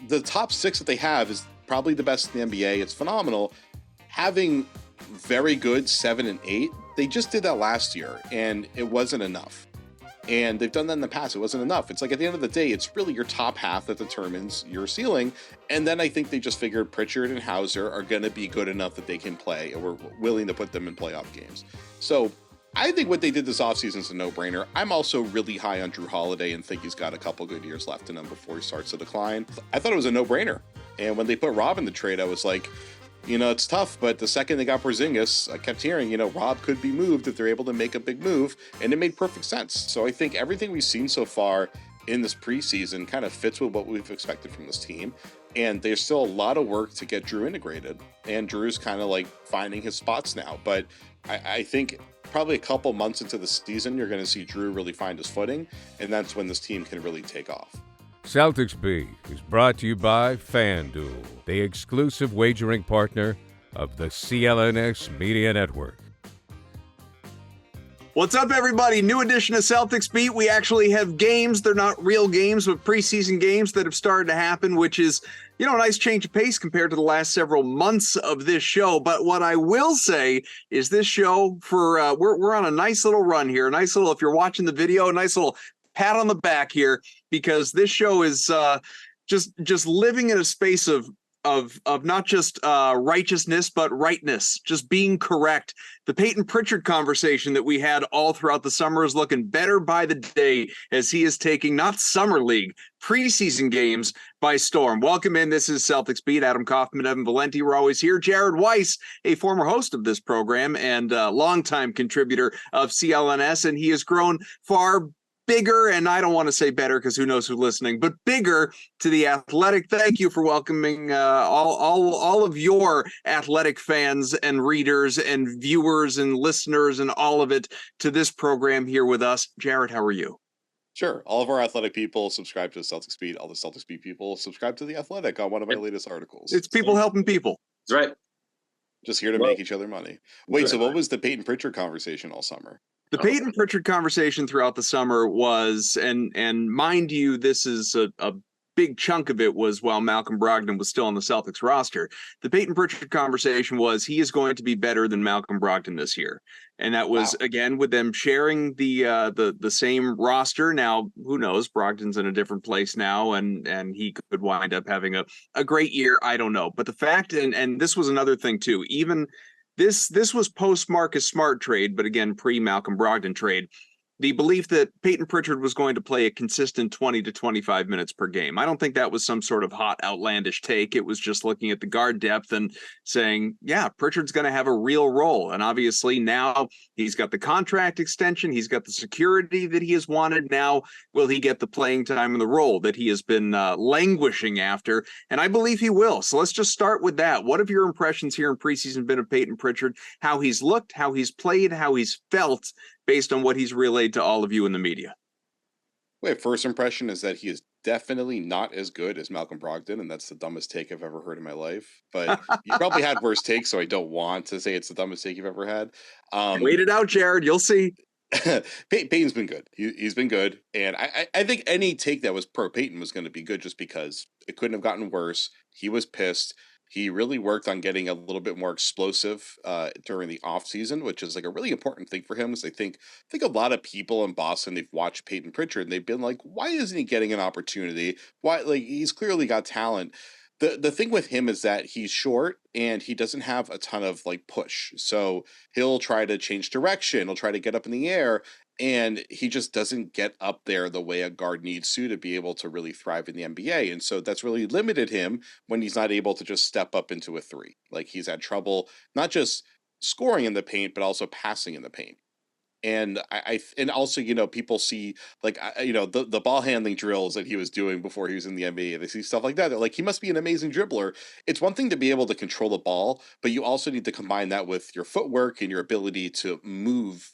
the top 6 that they have is probably the best in the NBA. It's phenomenal. Having very good 7 and 8, they just did that last year, and it wasn't enough. And they've done that in the past. It wasn't enough. It's like at the end of the day, it's really your top half that determines your ceiling. And then I think they just figured Pritchard and Hauser are going to be good enough that they can play, and we're willing to put them in playoff games. So I think what they did this offseason is a no-brainer. I'm also really high on Drew Holiday and think he's got a couple good years left in him before he starts to decline. I thought it was a no-brainer. And when they put Rob in the trade, I was like, it's tough, but the second they got Porzingis, I kept hearing, Rob could be moved if they're able to make a big move, and it made perfect sense. So I think everything we've seen so far in this preseason kind of fits with what we've expected from this team, and there's still a lot of work to get Drew integrated, and Drew's kind of like finding his spots now, but I think probably a couple months into the season, you're going to see Drew really find his footing, and that's when this team can really take off. Celtics Beat is brought to you by FanDuel, the exclusive wagering partner of the CLNS Media Network. What's up, everybody? New edition of Celtics Beat. We actually have games. They're not real games, but preseason games that have started to happen, which is, a nice change of pace compared to the last several months of this show. But what I will say is this show we're on a nice little run here. A nice little, if you're watching the video, a nice little pat on the back here, because this show is just living in a space of not just righteousness, but rightness, just being correct. The Payton Pritchard conversation that we had all throughout the summer is looking better by the day as he is taking not summer league, preseason games by storm. Welcome in. This is Celtics Beat. Adam Kaufman, Evan Valenti. We're always here. Jared Weiss, a former host of this program and longtime contributor of CLNS, and he has grown far bigger, and I don't want to say better because who knows who's listening, but bigger to the Athletic. Thank you for welcoming all of your Athletic fans and readers and viewers and listeners and all of it to this program here with us. Jared, how are you? Sure. All of our Athletic people subscribe to the Celtics Beat. All the Celtics Beat people subscribe to the Athletic on one of my latest articles. It's people helping people. That's right. Just here to make each other money. Wait, so what was the Payton Pritchard conversation all summer? The Payton Pritchard conversation throughout the summer was, and mind you, this is a big chunk of it was while Malcolm Brogdon was still on the Celtics roster. The Payton Pritchard conversation was he is going to be better than Malcolm Brogdon this year. And that was, again, with them sharing the same roster. Now, who knows? Brogdon's in a different place now, and he could wind up having a great year. I don't know. But the fact, and this was another thing, too, even This was post-Marcus Smart trade, but again, pre-Malcolm Brogdon trade. The belief that Payton Pritchard was going to play a consistent 20 to 25 minutes per game. I don't think that was some sort of hot, outlandish take. It was just looking at the guard depth and saying, yeah, Pritchard's going to have a real role. And obviously now he's got the contract extension. He's got the security that he has wanted. Now will he get the playing time and the role that he has been languishing after? And I believe he will. So let's just start with that. What have your impressions here in preseason been of Payton Pritchard? How he's looked, how he's played, how he's felt, based on what he's relayed to all of you in the media? Wait, first impression is that he is definitely not as good as Malcolm Brogdon, and that's the dumbest take I've ever heard in my life. But you probably had worse takes, so I don't want to say it's the dumbest take you've ever had. Wait it out, Jared. You'll see. Payton's been good. He's been good. And I think any take that was pro Payton was going to be good just because it couldn't have gotten worse. He was pissed. He really worked on getting a little bit more explosive during the offseason, which is like a really important thing for him. Because I think a lot of people in Boston, they've watched Payton Pritchard and they've been like, why isn't he getting an opportunity? Why? Like, he's clearly got talent. The thing with him is that he's short and he doesn't have a ton of like push. So he'll try to change direction. He'll try to get up in the air. And he just doesn't get up there the way a guard needs to be able to really thrive in the NBA. And so that's really limited him when he's not able to just step up into a three. Like, he's had trouble not just scoring in the paint, but also passing in the paint. And and also, people see like, the ball handling drills that he was doing before he was in the NBA. They see stuff like that. They're like, he must be an amazing dribbler. It's one thing to be able to control the ball, but you also need to combine that with your footwork and your ability to move,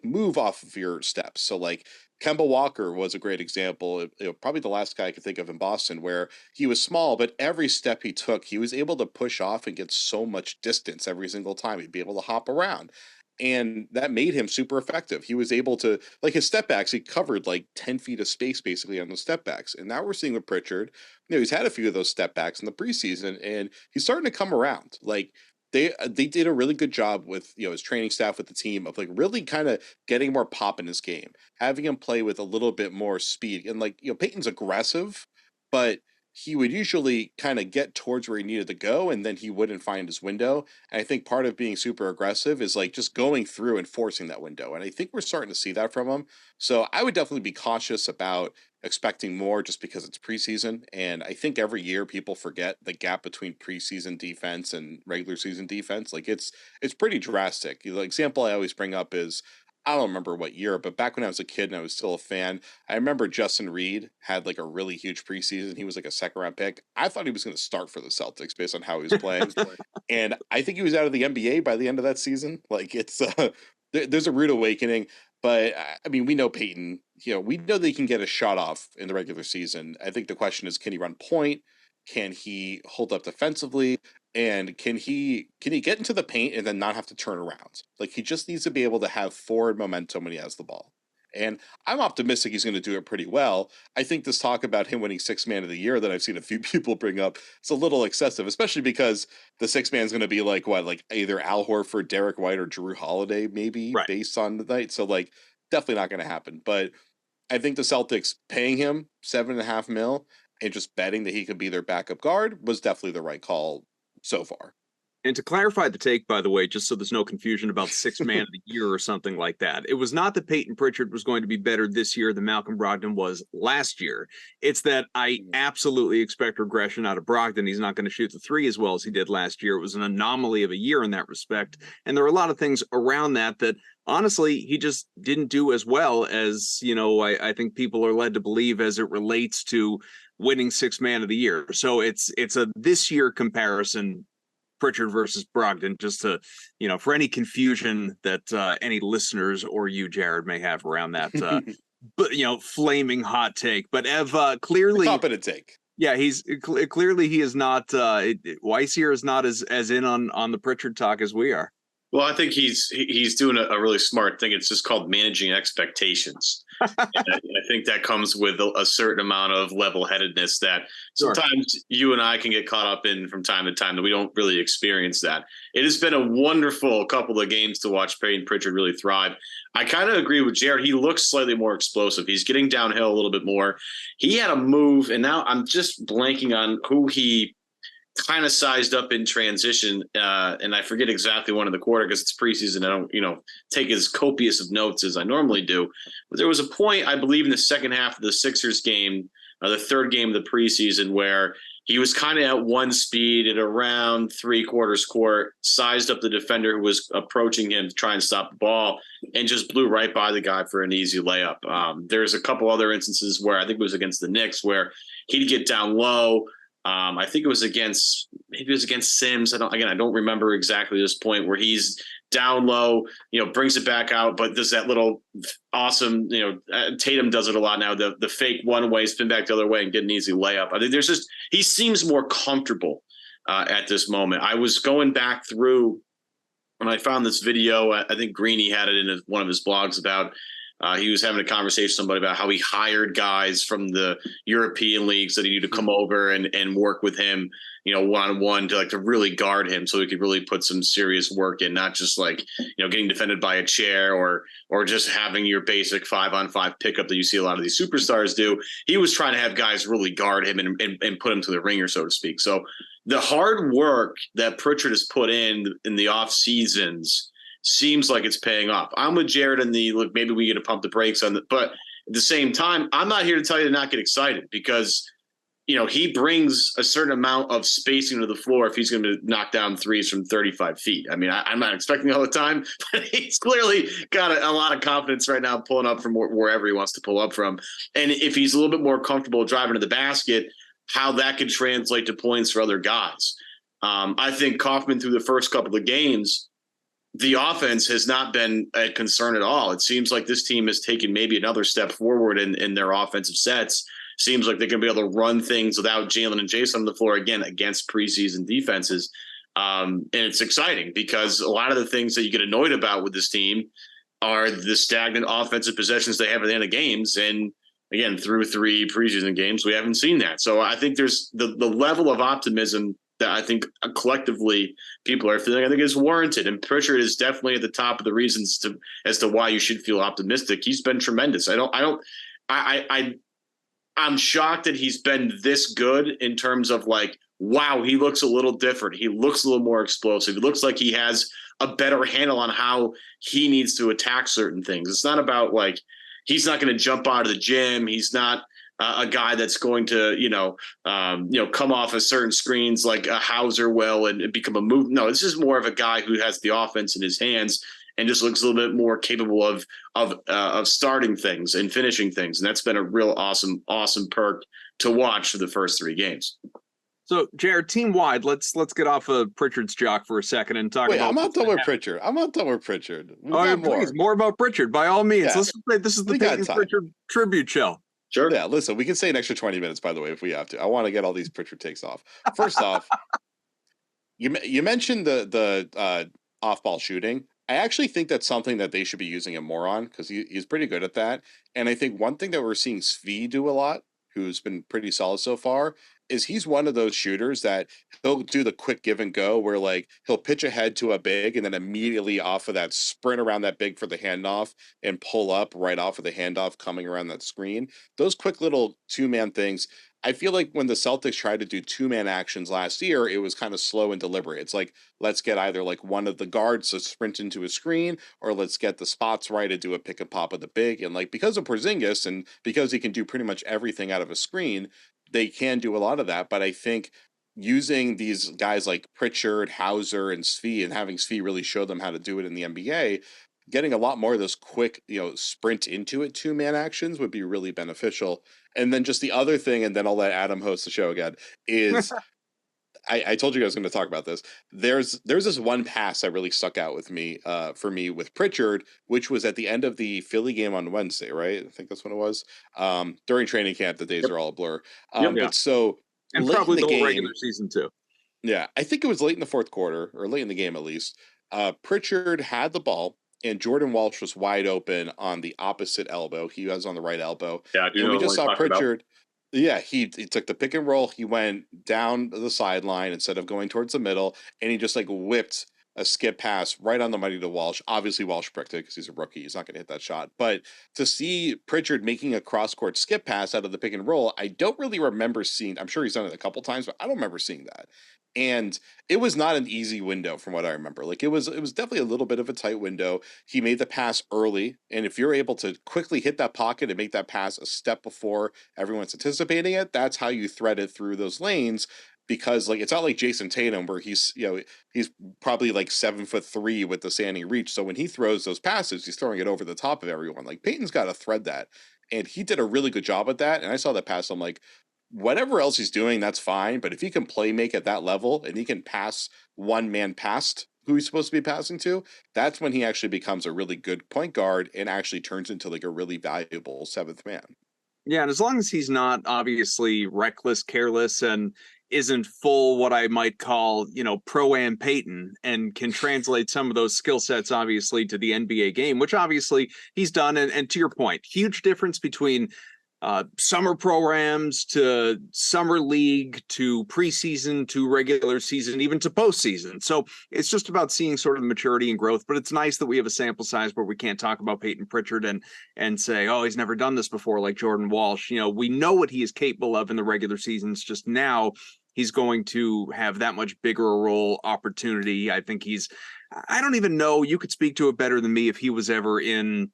move off of your steps. So like Kemba Walker was a great example. Probably the last guy I could think of in Boston where he was small, but every step he took, he was able to push off and get so much distance every single time. He'd be able to hop around. And that made him super effective. He was able to, like his step backs, he covered like 10 feet of space basically on those step backs. And now we're seeing with Pritchard, he's had a few of those step backs in the preseason and he's starting to come around. Like they did a really good job with, his training staff, with the team, of like really kind of getting more pop in his game, having him play with a little bit more speed. And like, Peyton's aggressive, but he would usually kind of get towards where he needed to go and then he wouldn't find his window. And I think part of being super aggressive is like just going through and forcing that window. And I think we're starting to see that from him. So I would definitely be cautious about expecting more just because it's preseason. And I think every year people forget the gap between preseason defense and regular season defense. Like it's pretty drastic. The example I always bring up is, I don't remember what year, but back when I was a kid and I was still a fan, I remember Justin Reed had like a really huge preseason. He was like a second round pick. I thought he was going to start for the Celtics based on how he was playing. And I think he was out of the NBA by the end of that season. Like it's, there's a rude awakening. But I mean, we know Peyton, we know that he can get a shot off in the regular season. I think the question is, can he run point? Can he hold up defensively? And can he get into the paint and then not have to turn around? Like he just needs to be able to have forward momentum when he has the ball. And I'm optimistic he's going to do it pretty well. I think this talk about him winning Sixth Man of the Year that I've seen a few people bring up, it's a little excessive, especially because the Sixth Man is going to be like either Al Horford, Derek White, or Drew Holiday, maybe, right, based on the night. So like definitely not going to happen. But I think the Celtics paying him $7.5 million and just betting that he could be their backup guard was definitely the right call so far. And to clarify the take, by the way, just so there's no confusion about Sixth Man of the Year or something like that, it was not that Payton Pritchard was going to be better this year than Malcolm Brogdon was last year. It's that I absolutely expect regression out of Brogdon. He's not going to shoot the three as well as he did last year. It was an anomaly of a year in that respect. And there are a lot of things around that honestly, he just didn't do as well as, I think people are led to believe as it relates to winning Sixth Man of the Year. So it's a this year comparison, Pritchard versus Brogdon, just to, for any confusion that any listeners or you, Jared, may have around that, but, flaming hot take. But Ev, clearly, competent take. Yeah, he's clearly he is not. Weiss here is not as in on the Pritchard talk as we are. Well, I think he's doing a really smart thing. It's just called managing expectations. And I think that comes with a certain amount of level-headedness that sometimes you and I can get caught up in from time to time that we don't really experience that. It has been a wonderful couple of games to watch Payton Pritchard really thrive. I kind of agree with Jared. He looks slightly more explosive. He's getting downhill a little bit more. He had a move, and now I'm just blanking on who he kind of sized up in transition, and I forget exactly one of the quarter because it's preseason. I don't, take as copious of notes as I normally do. But there was a point, I believe, in the second half of the Sixers game, the third game of the preseason, where he was kind of at one speed at around 3/4 court, sized up the defender who was approaching him to try and stop the ball, and just blew right by the guy for an easy layup. There's a couple other instances where I think it was against the Knicks where he'd get down low. I think it was against Sims. I don't remember exactly this point where he's down low, brings it back out, but does that little awesome, Tatum does it a lot now. The fake one way, spin back the other way and get an easy layup. I think he seems more comfortable at this moment. I was going back through when I found this video. I think Greeny had it in one of his blogs about. He was having a conversation with somebody about how he hired guys from the European leagues that he needed to come over and work with him, one-on-one to really guard him so he could really put some serious work in, not just getting defended by a chair or just having your basic 5-on-5 pickup that you see a lot of these superstars do. He was trying to have guys really guard him and put him to the ringer, so to speak. So the hard work that Pritchard has put in the off seasons seems like it's paying off. I'm with Jared in look, maybe we get to pump the brakes on but at the same time, I'm not here to tell you to not get excited because, he brings a certain amount of spacing to the floor if he's going to knock down threes from 35 feet. I mean, I'm not expecting it all the time, but he's clearly got a lot of confidence right now pulling up from wherever he wants to pull up from. And if he's a little bit more comfortable driving to the basket, how that could translate to points for other guys. I think Kaufman through the first couple of games, the offense has not been a concern at all. It seems like this team has taken maybe another step forward in their offensive sets. Seems like they're going to be able to run things without Jalen and Jason on the floor again against preseason defenses. And it's exciting because a lot of the things that you get annoyed about with this team are the stagnant offensive possessions they have at the end of games. And again, through 3 preseason games, we haven't seen that. So I think there's the level of optimism that I think collectively people are feeling, I think is warranted. And Pritchard is definitely at the top of the reasons as to why you should feel optimistic. He's been tremendous. I'm shocked that he's been this good in terms of like, wow, he looks a little different. He looks a little more explosive. It looks like he has a better handle on how he needs to attack certain things. It's not about like, he's not going to jump out of the gym. He's not a guy that's going to, come off of certain screens like a Hauser will and become a move. No, this is more of a guy who has the offense in his hands and just looks a little bit more capable of starting things and finishing things. And that's been a real awesome perk to watch for the first 3 games. So, Jared, team wide, let's get off of Pritchard's jock for a second and talk about. I'm not done with Pritchard. Please, more about Pritchard by all means. Yeah. Let's say this is the Payton Pritchard tribute show. Sure. Yeah, listen, we can say an extra 20 minutes, by the way, if we have to. I want to get all these Pritchard takes off. First off, you mentioned the off-ball shooting. I actually think that's something that they should be using him more on because he's pretty good at that. And I think one thing that we're seeing Svi do a lot, who's been pretty solid so far, is he's one of those shooters that he'll do the quick give and go where like he'll pitch ahead to a big and then immediately off of that sprint around that big for the handoff and pull up right off of the handoff coming around that screen. Those quick little 2-man things. I feel like when the Celtics tried to do 2-man actions last year, it was kind of slow and deliberate. It's like, let's get either like one of the guards to sprint into a screen or let's get the spots right to do a pick and pop of the big. And like, because of Porzingis and because he can do pretty much everything out of a screen, they can do a lot of that. But I think using these guys like Pritchard, Hauser, and Svi and having Svi really show them how to do it in the NBA, getting a lot more of those quick, sprint into it 2-man actions would be really beneficial. And then just the other thing, and then I'll let Adam host the show again, is I told you guys I was going to talk about this. There's this one pass that really stuck out with me, for me with Pritchard, which was at the end of the Philly game on Wednesday, right? I think that's when it was. During training camp, the days are all a blur. But so and probably the whole regular season too. Yeah, I think it was late in the fourth quarter, or late in the game at least. Pritchard had the ball, and Jordan Walsh was wide open on the opposite elbow. He was on the right elbow. Yeah, and we just saw Pritchard. Yeah, he took the pick and roll. He went down the sideline instead of going towards the middle, and he just like whipped a skip pass right on the money to Walsh. Obviously, Walsh bricked it because he's a rookie. He's not going to hit that shot. But to see Pritchard making a cross-court skip pass out of the pick and roll, I don't really remember seeing. I'm sure he's done it a couple times, but I don't remember seeing that. And it was not an easy window from what I remember. Like it was definitely a little bit of a tight window. He made the pass early. And if you're able to quickly hit that pocket and make that pass a step before everyone's anticipating it, that's how you thread it through those lanes. Because like it's not like Jason Tatum where he's probably like 7'3" with the standing reach. So when he throws those passes, he's throwing it over the top of everyone. Like Peyton's got to thread that. And he did a really good job at that. And I saw that pass. I'm like, whatever else he's doing, that's fine. But if he can play make at that level and he can pass one man past who he's supposed to be passing to, that's when he actually becomes a really good point guard and actually turns into like a really valuable 7th man. Yeah, and as long as he's not obviously reckless, careless, and isn't full what I might call, pro-am Peyton, and can translate some of those skill sets obviously to the NBA game, which obviously he's done. And to your point, huge difference between summer programs to summer league to preseason to regular season, even to postseason. So it's just about seeing sort of maturity and growth. But it's nice that we have a sample size where we can't talk about Payton Pritchard and say, oh, he's never done this before, like Jordan Walsh. We know what he is capable of in the regular seasons. Just now he's going to have that much bigger a role opportunity. I think I don't even know, you could speak to it better than me, if he was ever in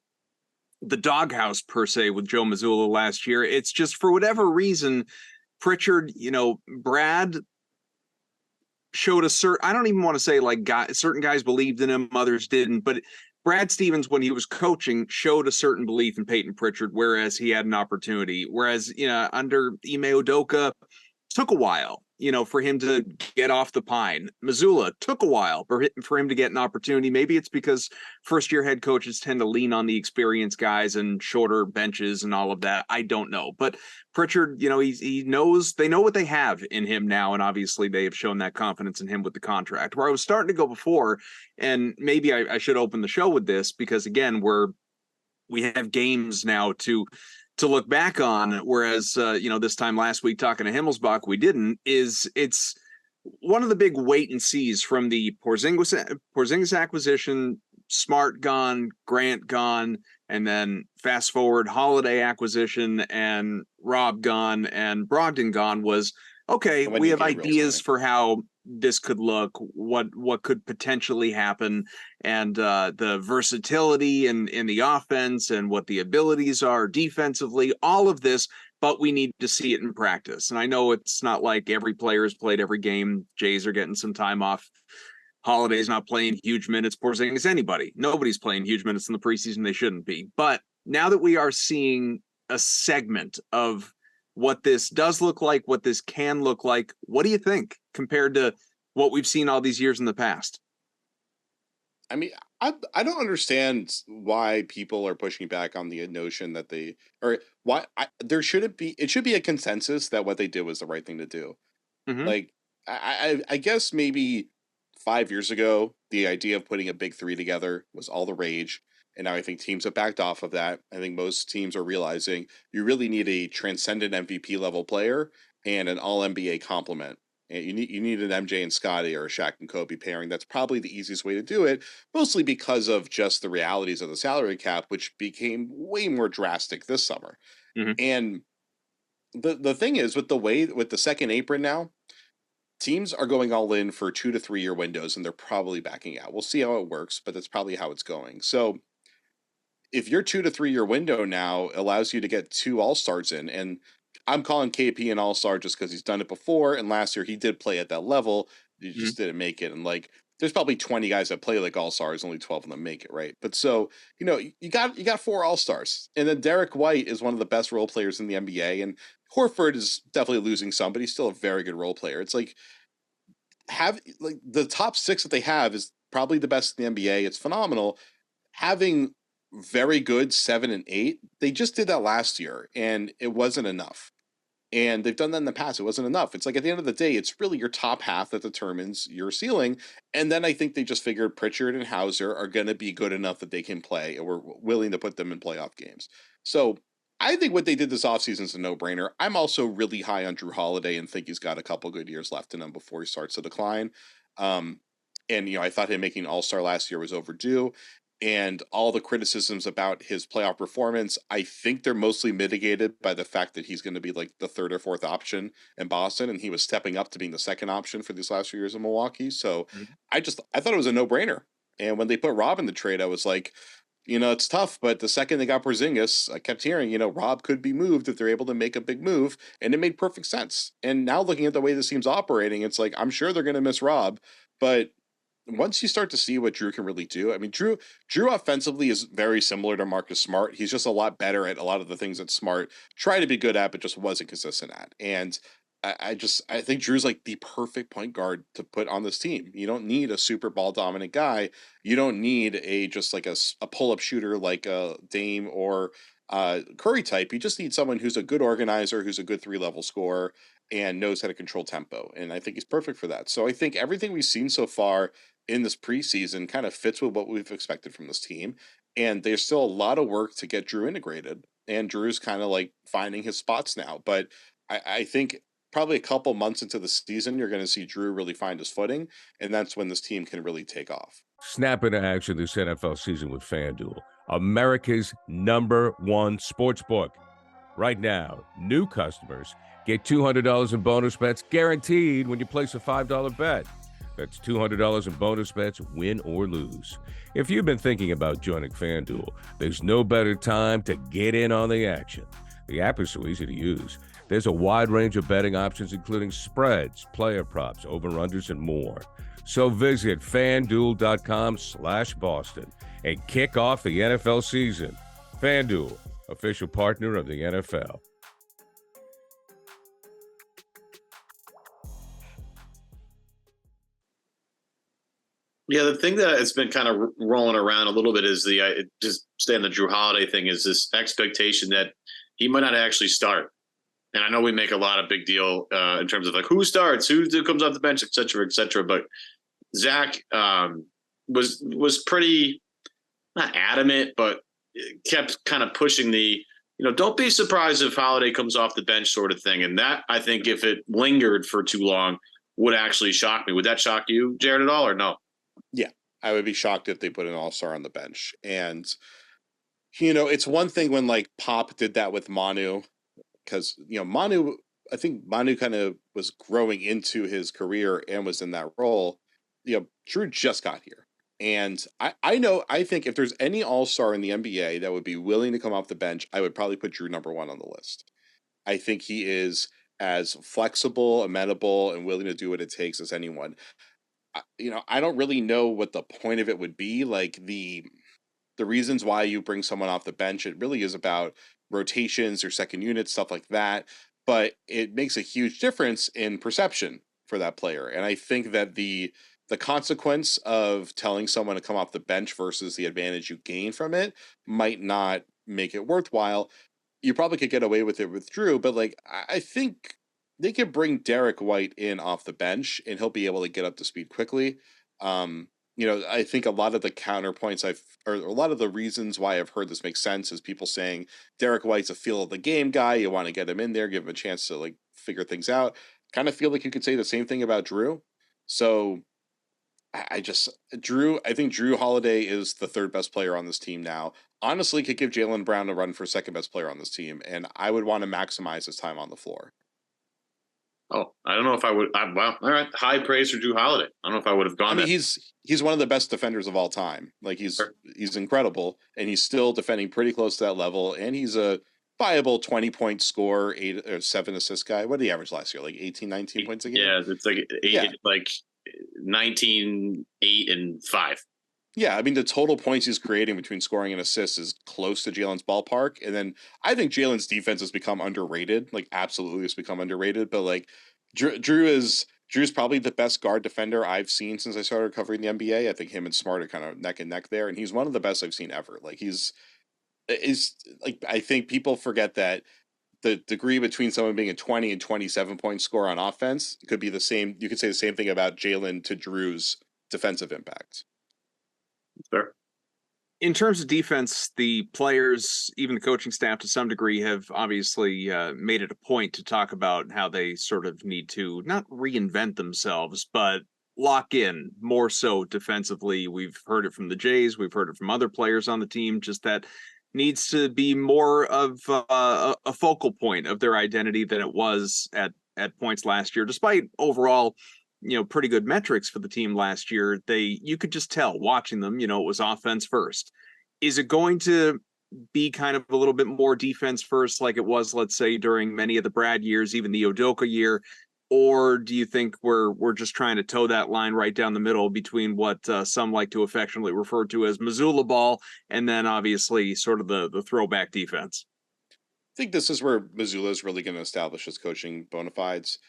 the doghouse per se with Joe Mazzulla last year. It's just for whatever reason, Pritchard, Brad showed I don't even want to say like certain guys believed in him, others didn't, but Brad Stevens, when he was coaching, showed a certain belief in Payton Pritchard, whereas he had an opportunity. Whereas, under Ime Udoka, took a while. for him to get off the pine. Mazzulla took a while for him to get an opportunity. Maybe it's because first-year head coaches tend to lean on the experienced guys and shorter benches and all of that. I don't know. But Pritchard, he knows, they know what they have in him now, and obviously they have shown that confidence in him with the contract. Where I was starting to go before, and maybe I should open the show with this, because again, we have games now to look back on, whereas this time last week talking to Himmelsbach we didn't. It's one of the big wait and sees from the Porzingis acquisition. Smart gone, Grant gone, and then fast forward, Holiday acquisition and Rob gone and Brogdon gone. Was okay, we have ideas for how this could look, what could potentially happen, and the versatility in the offense and what the abilities are defensively, all of this, but we need to see it in practice. And I know it's not like every player has played every game. Jays are getting some time off. Holiday's not playing huge minutes. Porzingis, anybody. Nobody's playing huge minutes in the preseason. They shouldn't be. But now that we are seeing a segment of what this does look like, what this can look like, what do you think compared to what we've seen all these years in the past? I mean, I don't understand why people are pushing back on the notion that there shouldn't be. It should be a consensus that what they did was the right thing to do. Mm-hmm. Like, I guess maybe 5 years ago, the idea of putting a big three together was all the rage. And now I think teams have backed off of that. I think most teams are realizing you really need a transcendent MVP level player and an all NBA complement. And you need an MJ and Scotty or a Shaq and Kobe pairing. That's probably the easiest way to do it, mostly because of just the realities of the salary cap, which became way more drastic this summer. Mm-hmm. And the thing is, with the second apron now, teams are going all in for 2 to 3 year windows, and they're probably backing out. We'll see how it works, but that's probably how it's going. So if your 2 to 3 year window now allows you to get 2 all-stars in, and I'm calling KP an all-star just because he's done it before, and last year he did play at that level. You just didn't make it. And there's probably 20 guys that play like all-stars, only 12 of them make it, right? But so, you got 4 all-stars. And then Derek White is one of the best role players in the NBA, and Horford is definitely losing some, but he's still a very good role player. It's the top 6 that they have is probably the best in the NBA. It's phenomenal. Having very good 7 and 8, they just did that last year, and it wasn't enough. And they've done that in the past. It wasn't enough. It's like at the end of the day, it's really your top half that determines your ceiling. And then I think they just figured Pritchard and Hauser are going to be good enough that they can play, and we're willing to put them in playoff games. So I think what they did this offseason is a no-brainer. I'm also really high on Drew Holiday and think he's got a couple good years left in him before he starts to decline. And I thought him making All-Star last year was overdue. And all the criticisms about his playoff performance, I think they're mostly mitigated by the fact that he's going to be like the 3rd or 4th option in Boston, and he was stepping up to being the 2nd option for these last few years in Milwaukee. So I thought it was a no-brainer. And when they put Rob in the trade, I was like, it's tough, but the second they got Porzingis, I kept hearing, Rob could be moved if they're able to make a big move, and it made perfect sense. And now looking at the way this team's operating, it's like, I'm sure they're going to miss Rob, but once you start to see what Drew can really do, I mean, Drew offensively is very similar to Marcus Smart. He's just a lot better at a lot of the things that Smart tried to be good at, but just wasn't consistent at. And I think Drew's like the perfect point guard to put on this team. You don't need a super ball dominant guy. You don't need a pull-up shooter like a Dame or Curry type. You just need someone who's a good organizer, who's a good 3-level scorer, and knows how to control tempo. And I think he's perfect for that. So I think everything we've seen so far in this preseason kind of fits with what we've expected from this team. And there's still a lot of work to get Drew integrated. And Drew's kind of like finding his spots now. But I think probably a couple months into the season, you're going to see Drew really find his footing. And that's when this team can really take off. Snap into action this NFL season with FanDuel, America's #1 sportsbook. Right now, new customers get $200 in bonus bets guaranteed when you place a $5 bet. That's $200 in bonus bets, win or lose. If you've been thinking about joining FanDuel, there's no better time to get in on the action. The app is so easy to use. There's a wide range of betting options, including spreads, player props, over-unders, and more. So visit FanDuel.com/Boston and kick off the NFL season. FanDuel, official partner of the NFL. Yeah, the thing that has been kind of rolling around a little bit is just staying the Drew Holiday thing is this expectation that he might not actually start. And I know we make a lot of big deal in terms of like who starts, who comes off the bench, et cetera, et cetera. But Zach was pretty not adamant, but kept kind of pushing don't be surprised if Holiday comes off the bench sort of thing. And that, I think, if it lingered for too long, would actually shock me. Would that shock you, Jared, at all, or no? Yeah, I would be shocked if they put an all-star on the bench. And, it's one thing when like Pop did that with Manu, because, I think Manu kind of was growing into his career and was in that role. Drew just got here. And I think if there's any all-star in the NBA that would be willing to come off the bench, I would probably put Drew number one on the list. I think he is as flexible, amenable, and willing to do what it takes as anyone. I don't really know what the point of it would be. Like the reasons why you bring someone off the bench, it really is about rotations or second units, stuff like that. But it makes a huge difference in perception for that player. And I think that the consequence of telling someone to come off the bench versus the advantage you gain from it might not make it worthwhile. You probably could get away with it with Drew, but like I think they could bring Derek White in off the bench and he'll be able to get up to speed quickly. I think a lot of the counterpoints or a lot of the reasons why I've heard this make sense is people saying Derek White's a feel of the game guy. You want to get him in there, give him a chance to like figure things out. Kind of feel like you could say the same thing about Drew. So I think Drew Holiday is the third best player on this team now. Honestly, could give Jaylen Brown a run for second best player on this team, and I would want to maximize his time on the floor. Oh, I don't know if I would. Well, all right. High praise for Drew Holiday. I don't know if I would have gone. I mean, he's one of the best defenders of all time. Like he's incredible, and he's still defending pretty close to that level. And he's a viable 20-point scorer, 8 or 7 assist guy. What did he average last year? Like 18, 19 points a game. Yeah, it's like 8, like 19, 8, and 5. Yeah, I mean, the total points he's creating between scoring and assists is close to Jalen's ballpark. And then I think Jalen's defense has become underrated, like absolutely has become underrated. But like Drew's probably the best guard defender I've seen since I started covering the NBA. I think him and Smart are kind of neck and neck there. And he's one of the best I've seen ever. Like is like, I think people forget that the degree between someone being a 20 and 27 point scorer on offense could be the same. You could say the same thing about Jalen to Drew's defensive impact. Fair. In terms of defense, the players, even the coaching staff to some degree, have obviously made it a point to talk about how they sort of need to not reinvent themselves, but lock in more so defensively. We've heard it from the Jays. We've heard it from other players on the team, just that needs to be more of a focal point of their identity than it was at points last year, despite overall pretty good metrics for the team last year. You could just tell watching them, it was offense first. Is it going to be kind of a little bit more defense first like it was, let's say, during many of the Brad years, even the Udoka year? Or do you think we're just trying to toe that line right down the middle between what some like to affectionately refer to as Mazzulla ball and then obviously sort of the throwback defense? I think this is where Mazzulla is really going to establish his coaching bona fides.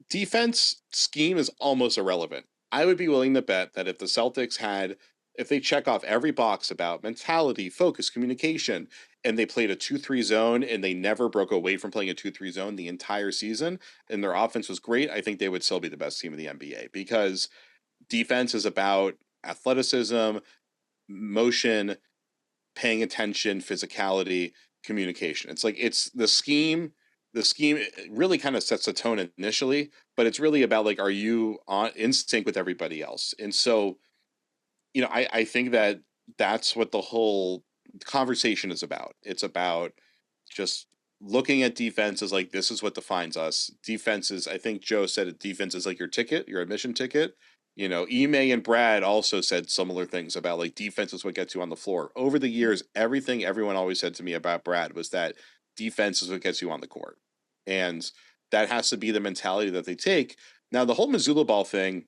Defense scheme is almost irrelevant. I would be willing to bet that if the Celtics if they check off every box about mentality, focus, communication, and they played a 2-3 zone and they never broke away from playing a 2-3 zone the entire season, and their offense was great, I think they would still be the best team in the NBA, because defense is about athleticism, motion, paying attention, physicality, communication. It's the scheme. The scheme really kind of sets the tone initially, but it's really about like, are you in sync with everybody else? And so, I think that that's what the whole conversation is about. It's about just looking at defense as like, this is what defines us. Defense is, I think Joe said it, defense is like your ticket, your admission ticket. Ime and Brad also said similar things about like defense is what gets you on the floor. Over the years, everything everyone always said to me about Brad was that defense is what gets you on the court. And that has to be the mentality that they take. Now, the whole Mazzulla ball thing,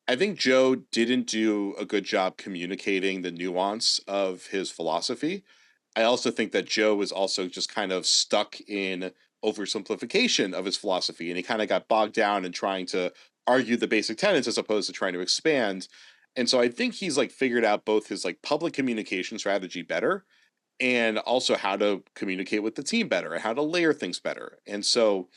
I think Joe didn't do a good job communicating the nuance of his philosophy. I also think that Joe was also just kind of stuck in oversimplification of his philosophy, and he kind of got bogged down in trying to argue the basic tenets as opposed to trying to expand. And so I think he's like figured out both his like public communication strategy better and also how to communicate with the team better and how to layer things better. And so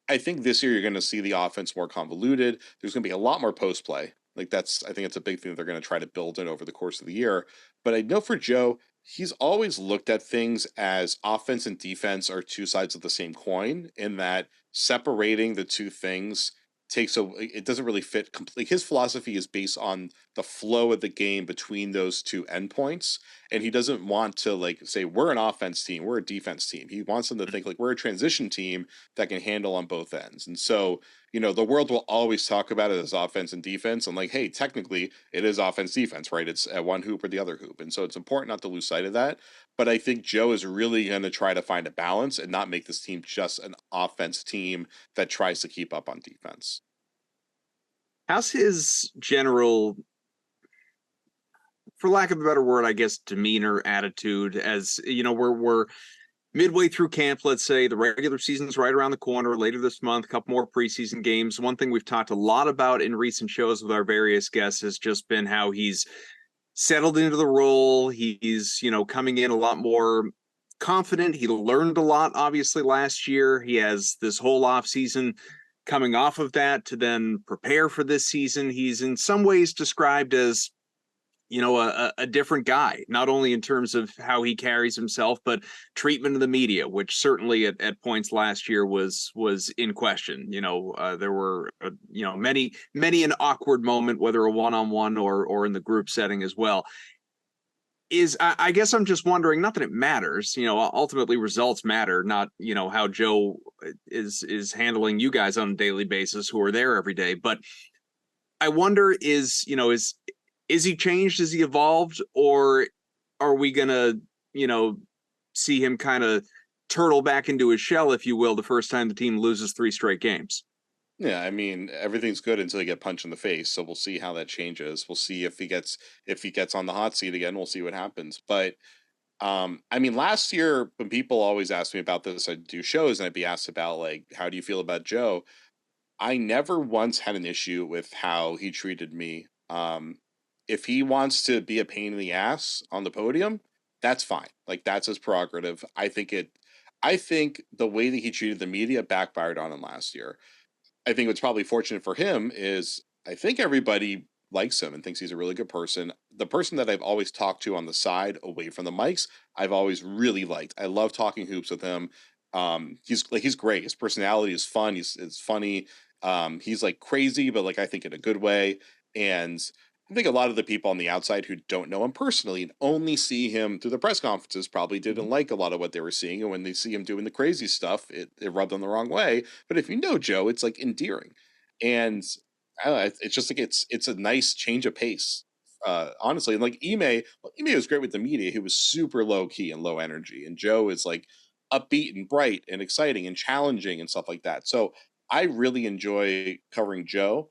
I think this year you're going to see the offense more convoluted. There's going to be a lot more post play. Like I think it's a big thing that they're going to try to build in over the course of the year. But I know for Joe, he's always looked at things as offense and defense are two sides of the same coin, in that separating the two things it doesn't really fit completely. His philosophy is based on the flow of the game between those two endpoints, and he doesn't want to like say we're an offense team, we're a defense team. He wants them to think like we're a transition team that can handle on both ends. And so, the world will always talk about it as offense and defense, and like, hey, technically it is offense defense, right? It's at one hoop or the other hoop. And so it's important not to lose sight of that. But I think Joe is really going to try to find a balance and not make this team just an offense team that tries to keep up on defense. How's his general, for lack of a better word, I guess, demeanor, attitude? As we're midway through camp, let's say the regular season's right around the corner, later this month, a couple more preseason games. One thing we've talked a lot about in recent shows with our various guests has just been how he's settled into the role. He's, coming in a lot more confident. He learned a lot, obviously, last year. He has this whole off season coming off of that to then prepare for this season. He's in some ways described as, a different guy, not only in terms of how he carries himself, but treatment of the media, which certainly at points last year was in question. There were, many an awkward moment, whether a one-on-one or in the group setting as well. I guess I'm just wondering, not that it matters, ultimately results matter, not, how Joe is handling you guys on a daily basis who are there every day. But I wonder, is he changed? Is he evolved? Or are we going to, see him kind of turtle back into his shell, if you will, the first time the team loses 3 straight games? Yeah, I mean, everything's good until you get punched in the face. So we'll see how that changes. We'll see if he gets on the hot seat again. We'll see what happens. But I mean, last year when people always ask me about this, I'd do shows and I'd be asked about like, how do you feel about Joe? I never once had an issue with how he treated me. If he wants to be a pain in the ass on the podium, that's fine. Like that's his prerogative. I think the way that he treated the media backfired on him last year. I think what's probably fortunate for him is I think everybody likes him and thinks he's a really good person. The person that I've always talked to on the side away from the mics, I've always really liked. I love talking hoops with him. He's great. His personality is fun. It's funny. He's like crazy, but like I think in a good way. And I think a lot of the people on the outside who don't know him personally and only see him through the press conferences probably didn't like a lot of what they were seeing. And when they see him doing the crazy stuff, it rubbed them the wrong way. But if you know Joe, it's like endearing. And I don't know, it's just like it's a nice change of pace. Honestly, and like Ime was great with the media. He was super low key and low energy. And Joe is like upbeat and bright and exciting and challenging and stuff like that. So I really enjoy covering Joe.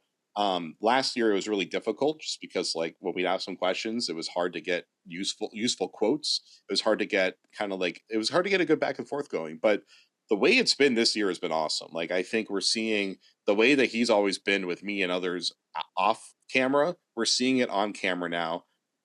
Last year it was really difficult just because like when we'd ask some questions, it was hard to get useful quotes. It was hard to get a good back and forth going. But the way it's been this year has been awesome. Like I think we're seeing the way that he's always been with me and others off camera. We're seeing it on camera now.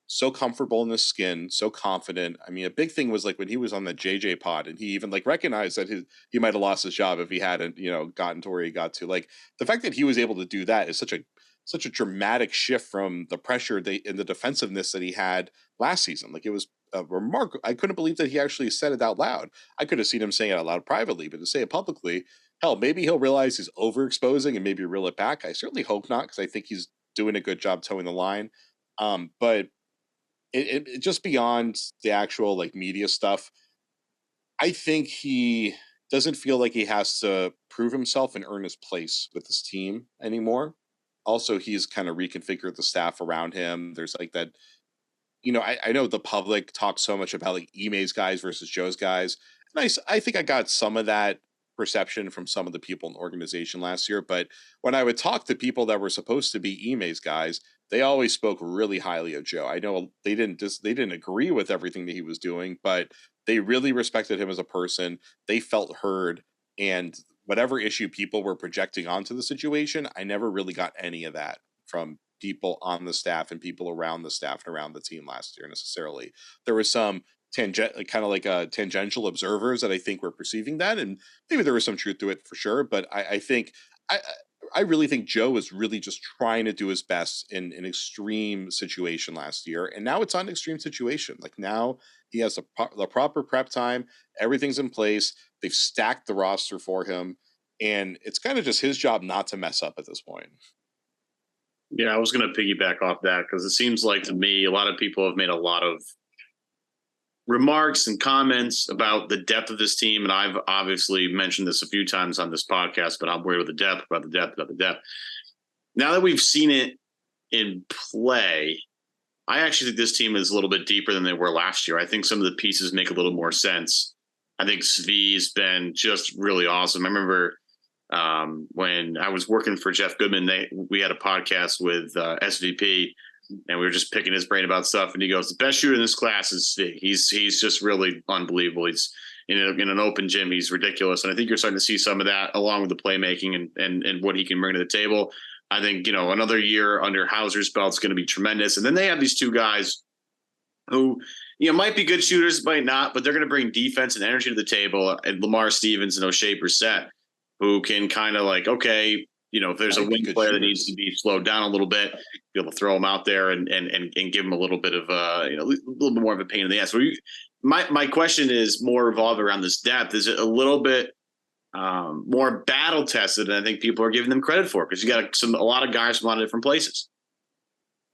So comfortable in his skin, so confident. I mean, a big thing was like when he was on the JJ pod and he even like recognized that he might have lost his job if he hadn't, gotten to where he got to. Like the fact that he was able to do that is such a dramatic shift from the pressure and the defensiveness that he had last season. Like it was a remarkable. I couldn't believe that he actually said it out loud. I could have seen him saying it out loud privately, but to say it publicly, hell, maybe he'll realize he's overexposing and maybe reel it back. I certainly hope not, because I think he's doing a good job towing the line. But it just beyond the actual like media stuff, I think he doesn't feel like he has to prove himself and earn his place with this team anymore. Also, he's kind of reconfigured the staff around him. There's like that, I know the public talks so much about like Ime's guys versus Joe's guys. And I think I got some of that perception from some of the people in the organization last year. But when I would talk to people that were supposed to be Ime's guys, they always spoke really highly of Joe. I know they didn't agree with everything that he was doing, but they really respected him as a person. They felt heard, and whatever issue people were projecting onto the situation, I never really got any of that from people on the staff and people around the staff and around the team last year necessarily. There was some tangential observers that I think were perceiving that, and maybe there was some truth to it for sure. But I think I really think Joe was really just trying to do his best in an extreme situation last year, and now it's on an extreme situation. Like now he has the proper prep time, everything's in place. They've stacked the roster for him, and it's kind of just his job not to mess up at this point. Yeah, I was going to piggyback off that because it seems like to me a lot of people have made a lot of remarks and comments about the depth of this team, and I've obviously mentioned this a few times on this podcast, but I'm worried about the depth. Now that we've seen it in play, I actually think this team is a little bit deeper than they were last year. I think some of the pieces make a little more sense. I think Svi's been just really awesome. I remember when I was working for Jeff Goodman, we had a podcast with SVP, and we were just picking his brain about stuff. And he goes, "The best shooter in this class is Svi. He's just really unbelievable. He's in an open gym. He's ridiculous." And I think you're starting to see some of that along with the playmaking and what he can bring to the table. I think, another year under Hauser's belt is going to be tremendous. And then they have these two guys who, might be good shooters, might not, but they're going to bring defense and energy to the table. And Lamar Stevens and O'Shea Brissett, who can kind of like, okay, if there's a wing player that needs to be slowed down a little bit, be able to throw him out there and give him a little bit of a little bit more of a pain in the ass. So my question is more revolved around this depth. Is it a little bit more battle tested than I think people are giving them credit for? Because you got a lot of guys from a lot of different places.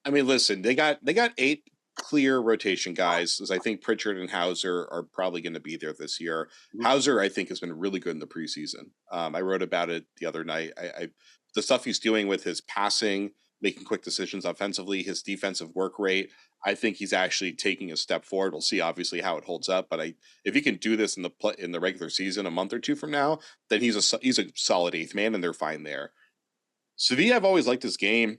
I mean, listen, they got 8 clear rotation guys, as I think Pritchard and Hauser are probably going to be there this year. Mm-hmm. Hauser, I think, has been really good in the preseason. I wrote about it the other night. The stuff he's doing with his passing, making quick decisions offensively, his defensive work rate, I think he's actually taking a step forward. We'll see, obviously, how it holds up. But if he can do this in the regular season a month or two from now, then he's a solid 8th man, and they're fine there. Svi, I've always liked his game.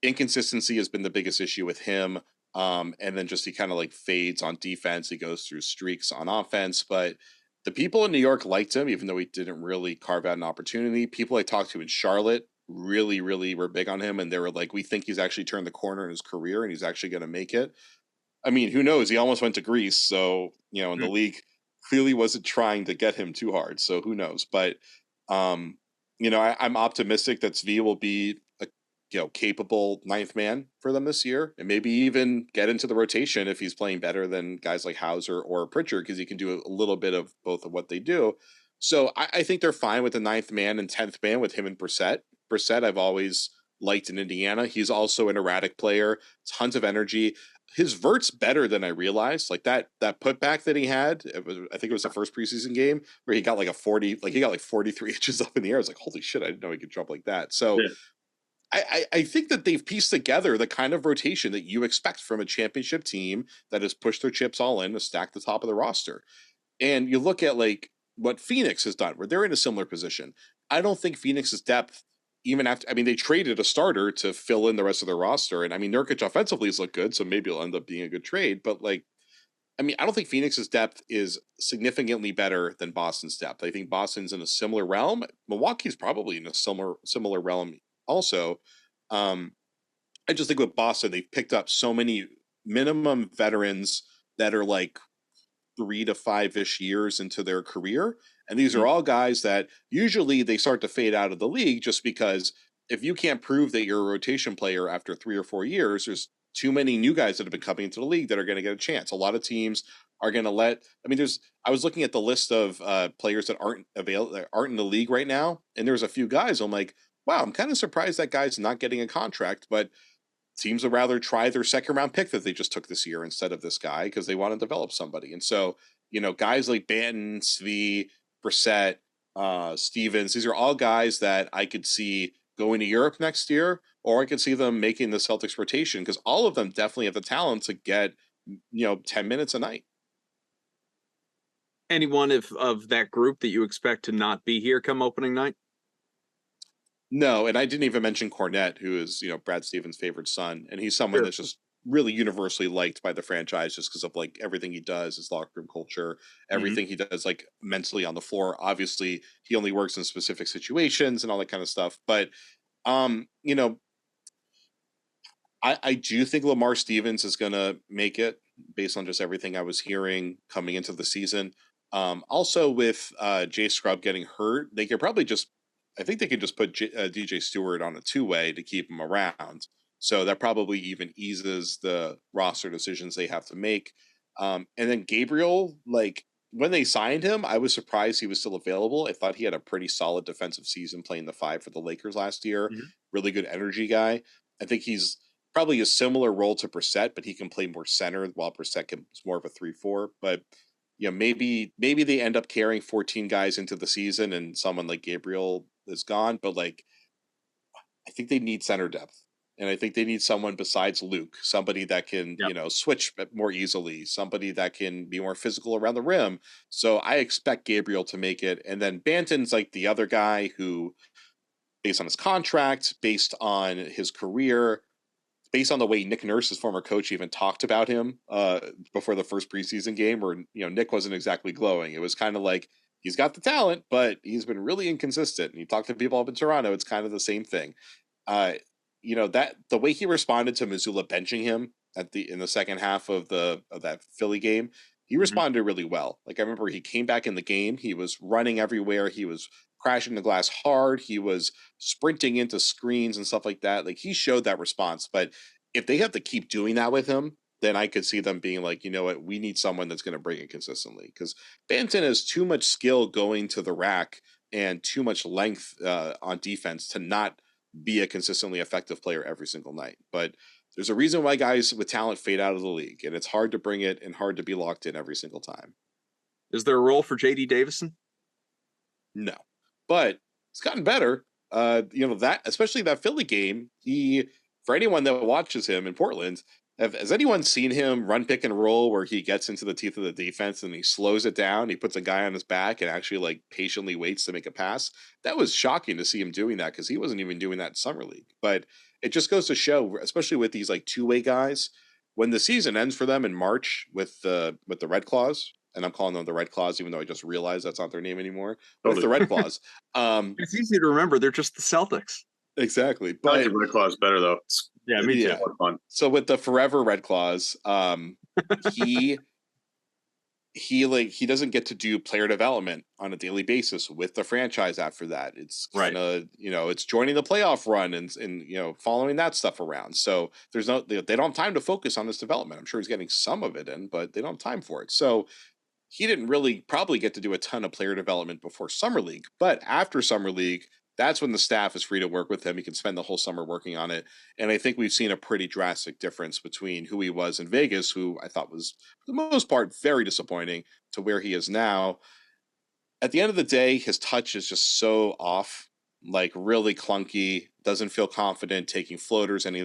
Inconsistency has been the biggest issue with him. And then just he kind of like fades on defense. He goes through streaks on offense. But the people in New York liked him, even though he didn't really carve out an opportunity. People I talked to in Charlotte really, really were big on him. And they were like, we think he's actually turned the corner in his career and he's actually going to make it. I mean, who knows? He almost went to Greece. So, and the league clearly wasn't trying to get him too hard. So who knows? But, I'm optimistic that Svi will be capable 9th man for them this year, and maybe even get into the rotation if he's playing better than guys like Hauser or Pritchard, because he can do a little bit of both of what they do. So I think they're fine with the 9th man and 10th man with him and Brissett. Brissett, I've always liked in Indiana. He's also an erratic player, tons of energy. His vert's better than I realized. Like that putback that he had, I think it was the first preseason game where he got like 43 inches up in the air. I was like, holy shit, I didn't know he could jump like that. So yeah. I think that they've pieced together the kind of rotation that you expect from a championship team that has pushed their chips all in to stack the top of the roster. And you look at like what Phoenix has done, where they're in a similar position. I don't think Phoenix's depth, even after, they traded a starter to fill in the rest of their roster. And Nurkic offensively has looked good, so maybe it'll end up being a good trade. But I don't think Phoenix's depth is significantly better than Boston's depth. I think Boston's in a similar realm. Milwaukee's probably in a similar realm also. I just think with Boston, they've picked up so many minimum veterans that are like 3 to 5-ish years into their career. And these are all guys that usually they start to fade out of the league, just because if you can't prove that you're a rotation player after 3 or 4 years, there's too many new guys that have been coming into the league that are going to get a chance. A lot of teams are going to I was looking at the list of players that aren't in the league right now. And there's a few guys I'm like, wow, I'm kind of surprised that guy's not getting a contract, but teams would rather try their 2nd round pick that they just took this year instead of this guy because they want to develop somebody. And so, guys like Banton, Svi, Brissett, Stevens, these are all guys that I could see going to Europe next year, or I could see them making the Celtics rotation, because all of them definitely have the talent to get, 10 minutes a night. Anyone of that group that you expect to not be here come opening night? No, and I didn't even mention Cornette, who is, Brad Stevens' favorite son, and he's someone that's just really universally liked by the franchise just because of like everything he does, his locker room culture, everything he does like mentally on the floor. Obviously, he only works in specific situations and all that kind of stuff. But you know, I do think Lamar Stevens is gonna make it based on just everything I was hearing coming into the season. Also with Jay Scrub getting hurt, they could probably just I think they could just put DJ Stewart on a two-way to keep him around. So that probably even eases the roster decisions they have to make. And then Gabriel, like when they signed him, I was surprised he was still available. I thought he had a pretty solid defensive season playing the five for the Lakers last year. Really good energy guy. I think he's probably a similar role to Brissett, but he can play more center while Brissett is more of a 3-4. But maybe they end up carrying 14 guys into the season and someone like Gabriel is gone. But like, I think they need center depth. And I think they need someone besides Luke, somebody that can, switch more easily, somebody that can be more physical around the rim. So I expect Gabriel to make it. And then Banton's like the other guy who, based on his contract, based on his career, based on the way Nick Nurse, his former coach, even talked about him before the first preseason game, where Nick wasn't exactly glowing. It was kind of like he's got the talent, but he's been really inconsistent. And you talk to people up in Toronto, it's kind of the same thing. That the way he responded to Mazzulla benching him in the second half of that Philly game, he responded really well. Like I remember he came back in the game, he was running everywhere, he was crashing the glass hard, he was sprinting into screens and stuff like that. Like he showed that response. But if they have to keep doing that with him, then I could see them being like, you know what, we need someone that's going to bring it consistently, because Banton has too much skill going to the rack and too much length on defense to not be a consistently effective player every single night. But there's a reason why guys with talent fade out of the league, and it's hard to bring it and hard to be locked in every single time. Is there a role for JD Davison? No, but it's gotten better. That especially that Philly game, for anyone that watches him in Portland, has anyone seen him run pick and roll where he gets into the teeth of the defense and he slows it down, he puts a guy on his back and actually like patiently waits to make a pass? That was shocking to see him doing that, because he wasn't even doing that in summer league. But it just goes to show, especially with these like two-way guys, when the season ends for them in March with the Red Claws, and I'm calling them the Red Claws, even though I just realized that's not their name anymore. With the Red Claws, it's easy to remember. They're just the Celtics. Exactly. But I like the Red Claws better though. Yeah, me too. Fun. So with the Forever Red Claws, he doesn't get to do player development on a daily basis with the franchise after that. It's kind of, it's joining the playoff run and following that stuff around. So they don't have time to focus on this development. I'm sure he's getting some of it in, but they don't have time for it. So he didn't really probably get to do a ton of player development before Summer League, but after Summer League, that's when the staff is free to work with him. He can spend the whole summer working on it. And I think we've seen a pretty drastic difference between who he was in Vegas, who I thought was, for the most part, very disappointing, to where he is now. At the end of the day, his touch is just so off, like really clunky, doesn't feel confident taking floaters, any